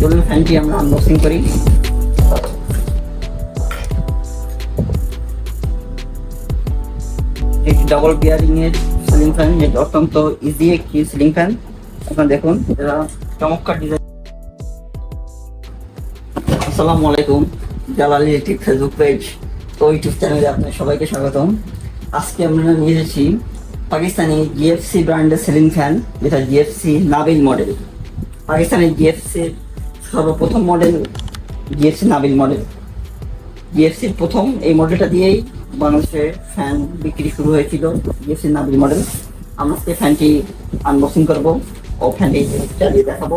চলুন ফ্যানটি আমরা আনবক্সিং করি। একটি ডাবল বিয়ারিং এর সিলিং ফ্যান, যেটা অত্যন্ত ইজি একটি সিলিং ফ্যান। আপনারা দেখুন, এটা চমৎকার ডিজাইন। আসসালামু আলাইকুম, জালাল ইলেকট্রিক ফেসবুক পেজ ও ইউটিউব চ্যানেলে আপনাদের সবাইকে স্বাগতম। আজকে আমরা নিয়ে এসেছি পাকিস্তানি জিএফসি ব্র্যান্ডের সিলিং ফ্যান, যেটা জিএফসি নাবিল মডেল। পাকিস্তানের জিএফসির সর্বপ্রথম মডেল জিএফসি নাবিল মডেল। জিএফসির প্রথম এই মডেলটা দিয়েই বাংলাদেশে ফ্যান বিক্রি শুরু হয়েছিল, জিএফসি নাবিল মডেল। আমরা আজকে ফ্যানটি আনবক্সিং করবো ও ফ্যানটি চালিয়ে দেখাবো।